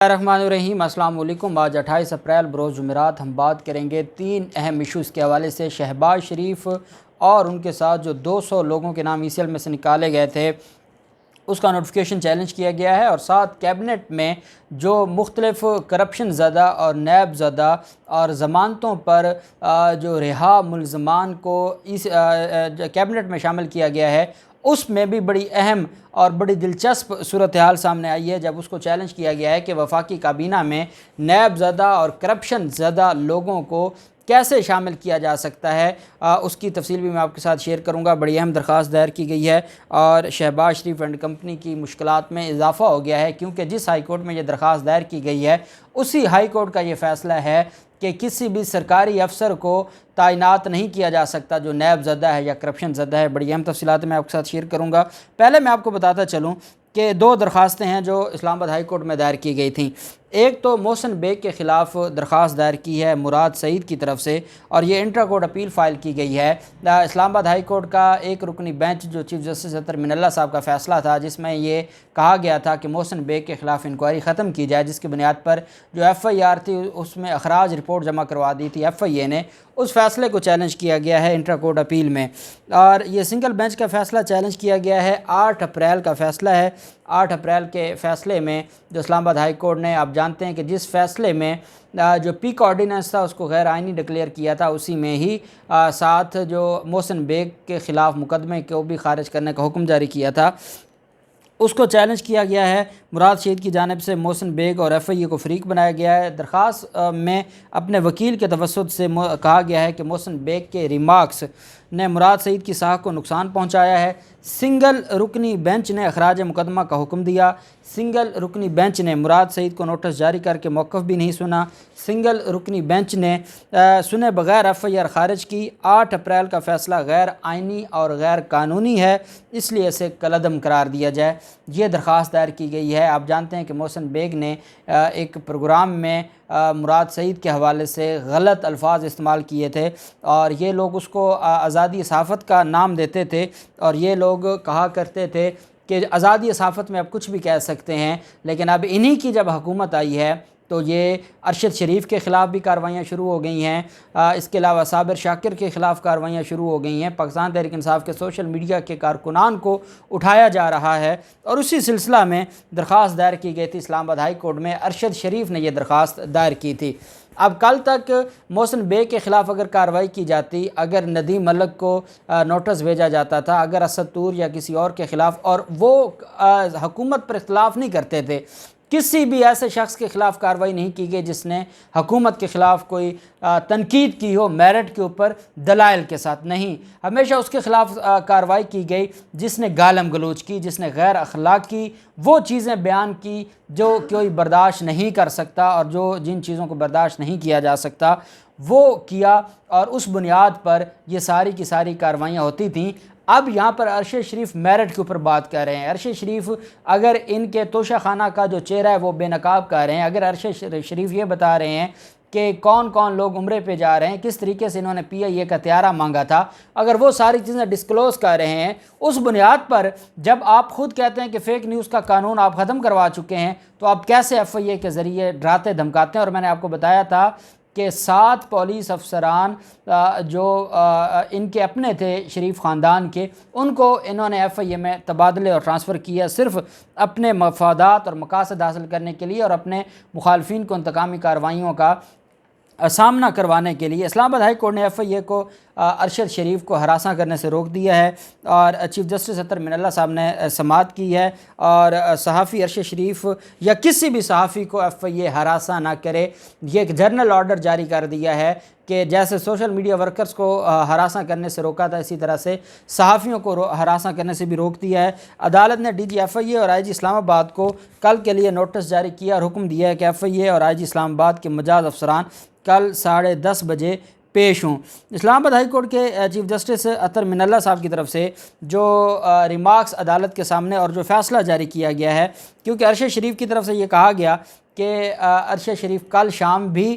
الرحمن السلام علیکم۔ آج 28 اپریل بروز جمعرات ہم بات کریں گے 3 اہم ایشوز کے حوالے سے۔ شہباز شریف اور ان کے ساتھ جو 200 لوگوں کے نام ECL میں سے نکالے گئے تھے اس کا نوٹیفیکیشن چیلنج کیا گیا ہے، اور ساتھ کیبنٹ میں جو مختلف کرپشن زدہ اور نیب زدہ اور ضمانتوں پر جو رہا ملزمان کو کیبنٹ میں شامل کیا گیا ہے، اس میں بھی بڑی اہم اور بڑی دلچسپ صورتحال سامنے آئی ہے، جب اس کو چیلنج کیا گیا ہے کہ وفاقی کابینہ میں نیب زدہ اور کرپشن زدہ لوگوں کو کیسے شامل کیا جا سکتا ہے۔ اس کی تفصیل بھی میں آپ کے ساتھ شیئر کروں گا۔ بڑی اہم درخواست دائر کی گئی ہے اور شہباز شریف اینڈ کمپنی کی مشکلات میں اضافہ ہو گیا ہے، کیونکہ جس ہائی کورٹ میں یہ درخواست دائر کی گئی ہے اسی ہائی کورٹ کا یہ فیصلہ ہے کہ کسی بھی سرکاری افسر کو تعینات نہیں کیا جا سکتا جو نیب زدہ ہے یا کرپشن زدہ ہے۔ بڑی اہم تفصیلات میں آپ کے ساتھ شیئر کروں گا۔ پہلے میں آپ کو بتاتا چلوں کہ 2 درخواستیں ہیں جو اسلام آباد ہائی کورٹ میں دائر کی گئی تھیں۔ ایک تو محسن بیگ کے خلاف درخواست دائر کی ہے مراد سعید کی طرف سے، اور یہ انٹرا کورٹ اپیل فائل کی گئی ہے۔ اسلام آباد ہائی کورٹ کا ایک رکنی بینچ جو چیف جسٹس اطہر من اللہ صاحب کا فیصلہ تھا، جس میں یہ کہا گیا تھا کہ محسن بیگ کے خلاف انکوائری ختم کی جائے، جس کی بنیاد پر جو FIR تھی اس میں اخراج رپورٹ جمع کروا دی تھی FIA نے، اس فیصلے کو چیلنج کیا گیا ہے انٹرا کورٹ اپیل میں، اور یہ سنگل بینچ کا فیصلہ چیلنج کیا گیا ہے۔ 8 اپریل کا فیصلہ ہے۔ 8 اپریل کے فیصلے میں جو اسلام آباد ہائی کورٹ نے، آپ جانتے ہیں کہ جس فیصلے میں جو پیک آرڈیننس تھا اس کو غیر آئینی ڈکلیئر کیا تھا، اسی میں ہی ساتھ جو محسن بیگ کے خلاف مقدمے کو بھی خارج کرنے کا حکم جاری کیا تھا، اس کو چیلنج کیا گیا ہے۔ مراد شہید کی جانب سے محسن بیگ اور FIA کو فریق بنایا گیا ہے۔ درخواست میں اپنے وکیل کے توسط سے کہا گیا ہے کہ محسن بیگ کے ریمارکس نے مراد سعید کی ساکھ کو نقصان پہنچایا ہے۔ سنگل رکنی بینچ نے اخراج مقدمہ کا حکم دیا۔ سنگل رکنی بینچ نے مراد سعید کو نوٹس جاری کر کے موقف بھی نہیں سنا۔ سنگل رکنی بینچ نے سنے بغیر FIR خارج کی۔ 8 اپریل کا فیصلہ غیر آئینی اور غیر قانونی ہے، اس لیے اسے کالعدم قرار دیا جائے، یہ درخواست دائر کی گئی ہے۔ آپ جانتے ہیں کہ محسن بیگ نے ایک پروگرام میں مراد سعید کے حوالے سے غلط الفاظ استعمال کیے تھے، اور یہ لوگ اس کو آزادی صحافت کا نام دیتے تھے، اور یہ لوگ کہا کرتے تھے کہ آزادی صحافت میں اب کچھ بھی کہہ سکتے ہیں، لیکن اب انہی کی جب حکومت آئی ہے تو یہ ارشد شریف کے خلاف بھی کارروائیاں شروع ہو گئی ہیں۔ اس کے علاوہ صابر شاکر کے خلاف کارروائیاں شروع ہو گئی ہیں۔ پاکستان تحریک انصاف کے سوشل میڈیا کے کارکنان کو اٹھایا جا رہا ہے، اور اسی سلسلہ میں درخواست دائر کی گئی تھی اسلام آباد ہائی کورٹ میں۔ ارشد شریف نے یہ درخواست دائر کی تھی۔ اب کل تک محسن بیگ کے خلاف اگر کارروائی کی جاتی، اگر ندیم ملک کو نوٹس بھیجا جاتا تھا، اگر اسد طور یا کسی اور کے خلاف، اور وہ حکومت پر اختلاف نہیں کرتے تھے، کسی بھی ایسے شخص کے خلاف کارروائی نہیں کی گئی جس نے حکومت کے خلاف کوئی تنقید کی ہو میرٹ کے اوپر دلائل کے ساتھ، نہیں، ہمیشہ اس کے خلاف کارروائی کی گئی جس نے گالم گلوچ کی، جس نے غیر اخلاقی وہ چیزیں بیان کی جو کوئی برداشت نہیں کر سکتا، اور جن چیزوں کو برداشت نہیں کیا جا سکتا وہ کیا، اور اس بنیاد پر یہ ساری کی ساری کارروائیاں ہوتی تھیں۔ اب یہاں پر ارشد شریف میرٹ کے اوپر بات کر رہے ہیں۔ ارشد شریف اگر ان کے توشہ خانہ کا جو چہرہ ہے وہ بے نقاب کر رہے ہیں، اگر ارشد شریف یہ بتا رہے ہیں کہ کون کون لوگ عمرے پہ جا رہے ہیں، کس طریقے سے انہوں نے PIA کا طیارہ مانگا تھا، اگر وہ ساری چیزیں ڈسکلوز کر رہے ہیں، اس بنیاد پر جب آپ خود کہتے ہیں کہ فیک نیوز کا قانون آپ ختم کروا چکے ہیں، تو آپ کیسے FIA کے ذریعے ڈراتے دھمکاتے ہیں؟ اور میں نے آپ کو بتایا تھا کہ 7 پولیس افسران جو ان کے اپنے تھے شریف خاندان کے، ان کو انہوں نے FIA میں تبادلے اور ٹرانسفر کیا، صرف اپنے مفادات اور مقاصد حاصل کرنے کے لیے اور اپنے مخالفین کو انتقامی کارروائیوں کا سامنا کروانے کے لیے۔ اسلام آباد ہائی کورٹ نے FIA کو ارشد شریف کو ہراساں کرنے سے روک دیا ہے، اور چیف جسٹس اطہر من اللہ صاحب نے سماعت کی ہے، اور صحافی ارشد شریف یا کسی بھی صحافی کو FIA ہراساں نہ کرے، یہ ایک جنرل آرڈر جاری کر دیا ہے کہ جیسے سوشل میڈیا ورکرز کو ہراساں کرنے سے روکا تھا، اسی طرح سے صحافیوں کو ہراساں کرنے سے بھی روک دیا ہے۔ عدالت نے DG FIA اور IG اسلام آباد کو کل کے لیے نوٹس جاری کیا اور حکم دیا ہے کہ FIA اور IG اسلام آباد کے مجاز افسران کل 10:30 بجے پیش ہوں۔ اسلام آباد ہائی کورٹ کے چیف جسٹس اطہر من اللہ صاحب کی طرف سے جو ریمارکس عدالت کے سامنے اور جو فیصلہ جاری کیا گیا ہے، کیونکہ ارشد شریف کی طرف سے یہ کہا گیا کہ عرشہ شریف کل شام بھی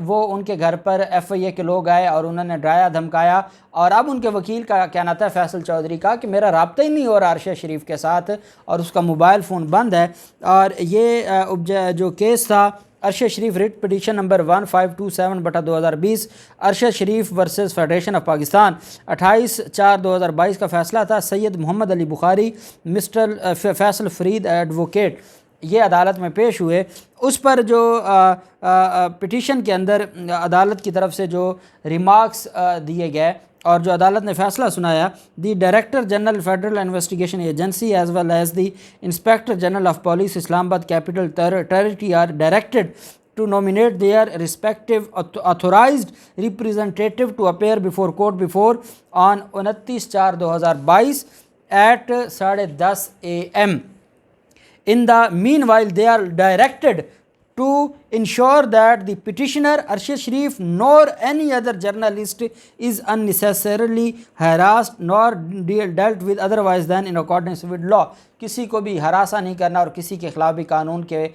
وہ ان کے گھر پر FIA کے لوگ آئے اور انہوں نے ڈرایا دھمکایا، اور اب ان کے وکیل کا کہنا تھا فیصل چودھری کا کہ میرا رابطہ ہی نہیں ہو رہا عرشہ شریف کے ساتھ اور اس کا موبائل فون بند ہے۔ اور یہ جو کیس تھا Arsha Sharif writ petition number 1527/2020 Arsha Sharif versus federation of Pakistan 28/4/2022 کا فیصلہ تھا۔ سید محمد علی بخاری، مسٹر فیصل فرید ایڈوکیٹ یہ عدالت میں پیش ہوئے۔ اس پر جو پٹیشن کے اندر عدالت کی طرف سے جو ریمارکس دیے گئے اور جو عدالت نے فیصلہ سنایا، the director general federal investigation agency as well as the inspector general of police Islamabad capital territory are directed to nominate their respective authorized representative to appear before court on 29/4/2022 at 10:30 AM. In the meanwhile, they are directed to ensure that the petitioner Arshad Sharif nor any other journalist is unnecessarily harassed nor dealt with otherwise than in accordance with law. کسی کو بھی ہراساں نہیں کرنا اور کسی کے خلاف بھی قانون کے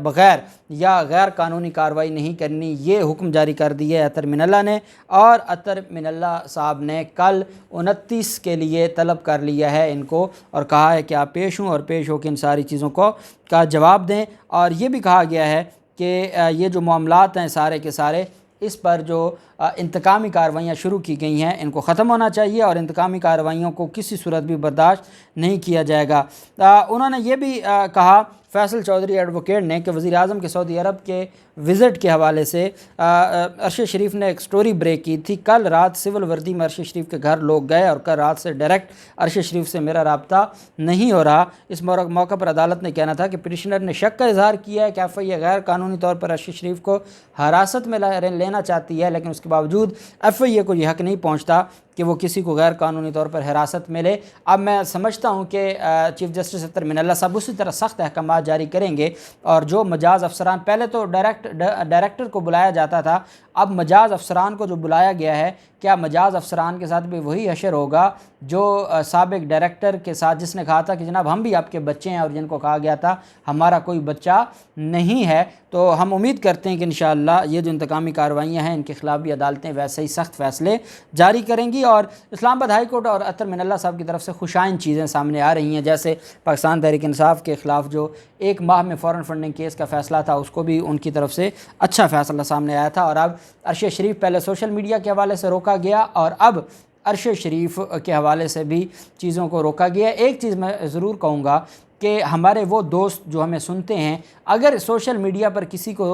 بغیر یا غیر قانونی کارروائی نہیں کرنی، یہ حکم جاری کر دی ہے اطہر من اللہ نے۔ اور اطہر من اللہ صاحب نے کل 29 کے لیے طلب کر لیا ہے ان کو اور کہا ہے کہ آپ پیش ہوں اور پیش ہو کے ان ساری چیزوں کا جواب دیں۔ اور یہ بھی کہا گیا ہے کہ یہ جو معاملات ہیں سارے کے سارے، اس پر جو انتقامی کارروائیاں شروع کی گئی ہیں ان کو ختم ہونا چاہیے اور انتقامی کارروائیوں کو کسی صورت بھی برداشت نہیں کیا جائے گا۔ انہوں نے یہ بھی کہا فیصل چودھری ایڈوکیٹ نے کہ وزیر اعظم کے سعودی عرب کے وزٹ کے حوالے سے عرشد شریف نے ایک سٹوری بریک کی تھی۔ کل رات سول وردی میں عرشد شریف کے گھر لوگ گئے اور کل رات سے ڈائریکٹ عرشد شریف سے میرا رابطہ نہیں ہو رہا۔ اس موقع پر عدالت نے کہنا تھا کہ پٹیشنر نے شک کا اظہار کیا ہے کہ FIA غیر قانونی طور پر عرشد شریف کو حراست میں لینا چاہتی ہے، لیکن اس کے باوجود FIA کو یہ حق نہیں پہنچتا کہ وہ کسی کو غیر قانونی طور پر حراست میں لے۔ اب میں سمجھتا ہوں کہ چیف جسٹس اطہر من اللہ صاحب اسی طرح سخت احکامات جاری کریں گے، اور جو مجاز افسران، پہلے تو ڈائریکٹر کو بلایا جاتا تھا، اب مجاز افسران کو جو بلایا گیا ہے، کیا مجاز افسران کے ساتھ بھی وہی حشر ہوگا جو سابق ڈائریکٹر کے ساتھ، جس نے کہا تھا کہ جناب ہم بھی آپ کے بچے ہیں، اور جن کو کہا گیا تھا ہمارا کوئی بچہ نہیں ہے۔ تو ہم امید کرتے ہیں کہ انشاءاللہ یہ جو انتقامی کارروائیاں ہیں ان کے خلاف بھی عدالتیں ویسے ہی سخت فیصلے جاری کریں گی۔ اور اسلام آباد ہائی کورٹ اور اطہر من اللہ صاحب کی طرف سے خوشائن چیزیں سامنے آ رہی ہیں، جیسے پاکستان تحریک انصاف کے خلاف جو 1 ماہ میں فورن فنڈنگ کیس کا فیصلہ تھا، اس کو بھی ان کی طرف سے اچھا فیصلہ سامنے آیا تھا۔ اور اب عرشد شریف پہلے سوشل میڈیا کے حوالے سے روکا گیا اور اب عرشد شریف کے حوالے سے بھی چیزوں کو روکا گیا۔ ایک چیز میں ضرور کہوں گا کہ ہمارے وہ دوست جو ہمیں سنتے ہیں، اگر سوشل میڈیا پر کسی کو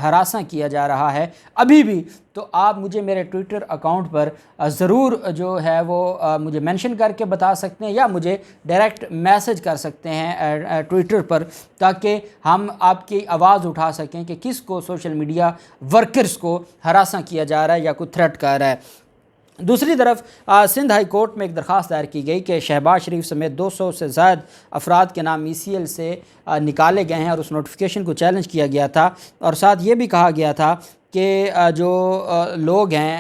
ہراساں کیا جا رہا ہے ابھی بھی، تو آپ مجھے میرے ٹویٹر اکاؤنٹ پر ضرور جو ہے وہ مجھے مینشن کر کے بتا سکتے ہیں یا مجھے ڈائریکٹ میسج کر سکتے ہیں ٹویٹر پر، تاکہ ہم آپ کی آواز اٹھا سکیں کہ کس کو سوشل میڈیا ورکرز کو ہراساں کیا جا رہا ہے یا کوئی تھریٹ کر رہا ہے۔ دوسری طرف سندھ ہائی کورٹ میں ایک درخواست دائر کی گئی کہ شہباز شریف سمیت 200 سے زائد افراد کے نام ECL سے نکالے گئے ہیں اور اس نوٹیفیکیشن کو چیلنج کیا گیا تھا، اور ساتھ یہ بھی کہا گیا تھا کہ جو لوگ ہیں،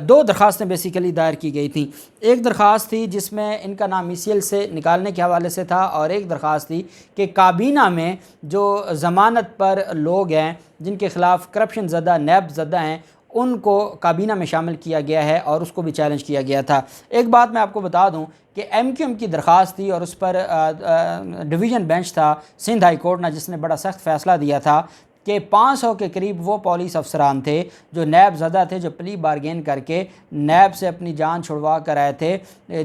2 درخواستیں بیسیکلی دائر کی گئی تھیں۔ ایک درخواست تھی جس میں ان کا نام ECL سے نکالنے کے حوالے سے تھا، اور ایک درخواست تھی کہ کابینہ میں جو ضمانت پر لوگ ہیں جن کے خلاف کرپشن زدہ، نیب زدہ ہیں، ان کو کابینہ میں شامل کیا گیا ہے اور اس کو بھی چیلنج کیا گیا تھا۔ ایک بات میں آپ کو بتا دوں کہ MQM کی درخواست تھی اور اس پر ڈویژن بینچ تھا سندھ ہائی کورٹ نے، جس نے بڑا سخت فیصلہ دیا تھا کہ 500 کے قریب وہ پولیس افسران تھے جو نیب زدہ تھے، جو پلی بارگین کر کے نیب سے اپنی جان چھڑوا کر آئے تھے،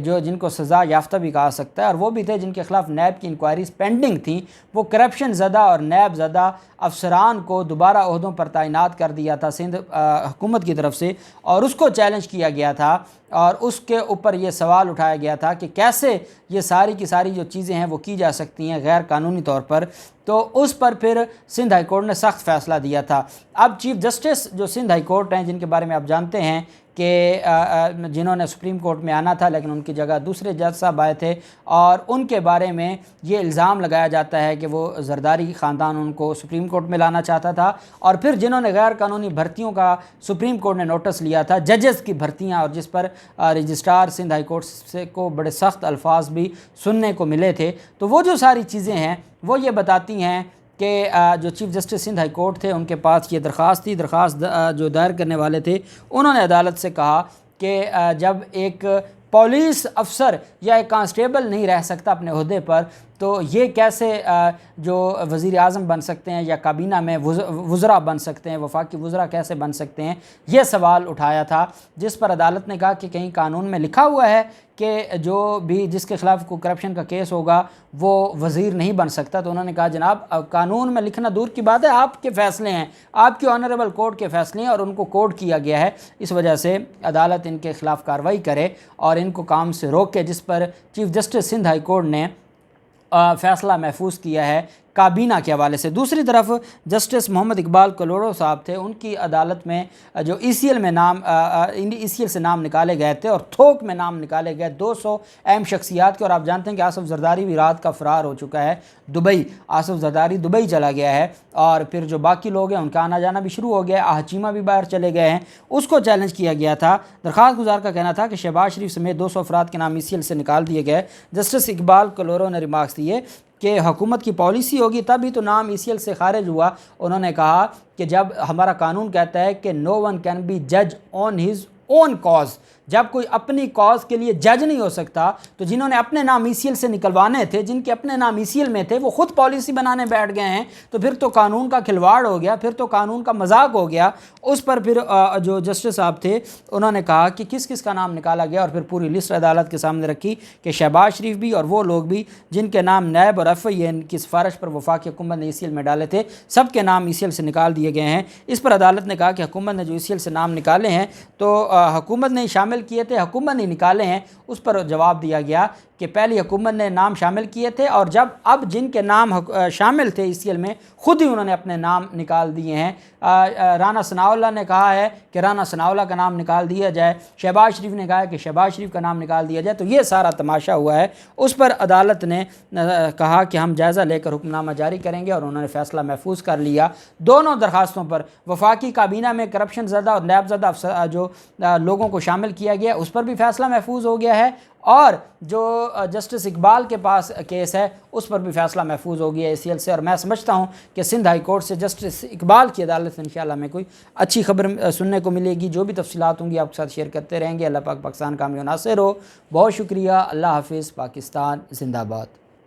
جن کو سزا یافتہ بھی کہا سکتا ہے، اور وہ بھی تھے جن کے خلاف نیب کی انکوائریز پینڈنگ تھیں۔ وہ کرپشن زدہ اور نیب زدہ افسران کو دوبارہ عہدوں پر تعینات کر دیا تھا سندھ حکومت کی طرف سے، اور اس کو چیلنج کیا گیا تھا، اور اس کے اوپر یہ سوال اٹھایا گیا تھا کہ کیسے یہ ساری کی ساری جو چیزیں ہیں وہ کی جا سکتی ہیں غیر قانونی طور پر۔ تو اس پر پھر سندھ ہائی کورٹ نے سخت فیصلہ دیا تھا۔ اب چیف جسٹس جو سندھ ہائی کورٹ ہیں، جن کے بارے میں آپ جانتے ہیں کہ جنہوں نے سپریم کورٹ میں آنا تھا لیکن ان کی جگہ دوسرے جج صاحب آئے تھے، اور ان کے بارے میں یہ الزام لگایا جاتا ہے کہ وہ زرداری خاندان ان کو سپریم کورٹ میں لانا چاہتا تھا، اور پھر جنہوں نے غیر قانونی بھرتیوں کا سپریم کورٹ نے نوٹس لیا تھا، ججز کی بھرتیاں، اور جس پر رجسٹرار سندھ ہائی کورٹ سے کو بڑے سخت الفاظ بھی سننے کو ملے تھے۔ تو وہ جو ساری چیزیں ہیں وہ یہ بتاتی ہیں کہ جو chief justice Sindh high court تھے ان کے پاس یہ درخواست تھی، درخواست جو دائر کرنے والے تھے انہوں نے عدالت سے کہا کہ جب ایک پولیس افسر یا ایک کانسٹیبل نہیں رہ سکتا اپنے عہدے پر تو یہ کیسے جو وزیر اعظم بن سکتے ہیں یا کابینہ میں وزراء بن سکتے ہیں، وفاقی وزراء کیسے بن سکتے ہیں، یہ سوال اٹھایا تھا، جس پر عدالت نے کہا کہ کہیں قانون میں لکھا ہوا ہے کہ جو بھی جس کے خلاف کوئی کرپشن کا کیس ہوگا وہ وزیر نہیں بن سکتا؟ تو انہوں نے کہا جناب قانون میں لکھنا دور کی بات ہے، آپ کے فیصلے ہیں، آپ کی آنریبل کورٹ کے فیصلے ہیں اور ان کو کوڈ کیا گیا ہے، اس وجہ سے عدالت ان کے خلاف کارروائی کرے اور ان کو کام سے روکے، جس پر chief justice Sindh high court نے فیصلہ محفوظ کیا ہے کابینہ کے حوالے سے۔ دوسری طرف جسٹس محمد اقبال کلوڑو صاحب تھے، ان کی عدالت میں جو ای سی ایل میں سے نام نکالے گئے تھے اور تھوک میں نام نکالے گئے 200 اہم شخصیات کے، اور آپ جانتے ہیں کہ آصف زرداری بھی رات کا فرار ہو چکا ہے دبئی، آصف زرداری دبئی چلا گیا ہے اور پھر جو باقی لوگ ہیں ان کا آنا جانا بھی شروع ہو گیا ہے، آہچیمہ بھی باہر چلے گئے ہیں، اس کو چیلنج کیا گیا تھا۔ درخواست گزار کا کہنا تھا کہ شہباز شریف سمیت 200 افراد کے نام ای سی ایل سے نکال دیے گئے۔ جسٹس اقبال کلوڑو نے ریمارکس دیے کہ حکومت کی پالیسی ہوگی تبھی تو نام ای سی ایل سے خارج ہوا۔ انہوں نے کہا کہ جب ہمارا قانون کہتا ہے کہ نو ون کین بی جج آن ہز اون کاز، جب کوئی اپنی کاز کے لیے جج نہیں ہو سکتا تو جنہوں نے اپنے نام ای سی ایل سے نکلوانے تھے، جن کے اپنے نام ای سی ایل میں تھے، وہ خود پالیسی بنانے بیٹھ گئے ہیں، تو پھر تو قانون کا کھلواڑ ہو گیا، پھر تو قانون کا مذاق ہو گیا۔ اس پر پھر جو جسٹس صاحب تھے انہوں نے کہا کہ کس کس کا نام نکالا گیا اور پھر پوری لسٹ عدالت کے سامنے رکھی کہ شہباز شریف بھی اور وہ لوگ بھی جن کے نام نیب اور ایف آئی اے کی سفارش پر وفاقی حکومت نے ای سی ایل میں ڈالے تھے، سب کے نام ای سی ایل سے نکال دیے گئے ہیں۔ اس پر عدالت نے کہا کہ حکومت نے جو ای سی ایل سے نام نکالے ہیں تو حکومت نے شامل کیے تھے، حکومت نے نکالے ہیں؟ اس پر جواب دیا گیا کہ پہلی حکومت نے نام شامل کیے تھے اور جب اب جن کے نام شامل تھے ای سی ایل میں خود ہی انہوں نے اپنے نام نکال دیے ہیں۔ رانا ثناءاللہ نے کہا ہے کہ رانا ثناءاللہ کا نام نکال دیا جائے، شہباز شریف نے کہا ہے کہ شہباز شریف کا نام نکال دیا جائے، تو یہ سارا تماشا ہوا ہے۔ اس پر عدالت نے کہا کہ ہم جائزہ لے کر حکم نامہ جاری کریں گے اور انہوں نے فیصلہ محفوظ کر لیا۔ دونوں درخواستوں پر وفاقی کابینہ میں کرپشن زدہ اور نیب زدہ جو لوگوں کو شامل کیا گیا اس پر بھی فیصلہ محفوظ ہو گیا ہے، اور جو جسٹس اقبال کے پاس کیس ہے اس پر بھی فیصلہ محفوظ ہو گیا ای سی ایل سے، اور میں سمجھتا ہوں کہ سندھ ہائی کورٹ سے جسٹس اقبال کی عدالت سے انشاءاللہ ہمیں کوئی اچھی خبر سننے کو ملے گی۔ جو بھی تفصیلات ہوں گی آپ کے ساتھ شیئر کرتے رہیں گے۔ اللہ پاک پاکستان کامیاب ناصر ہو۔ بہت شکریہ، اللہ حافظ، پاکستان زندہ باد۔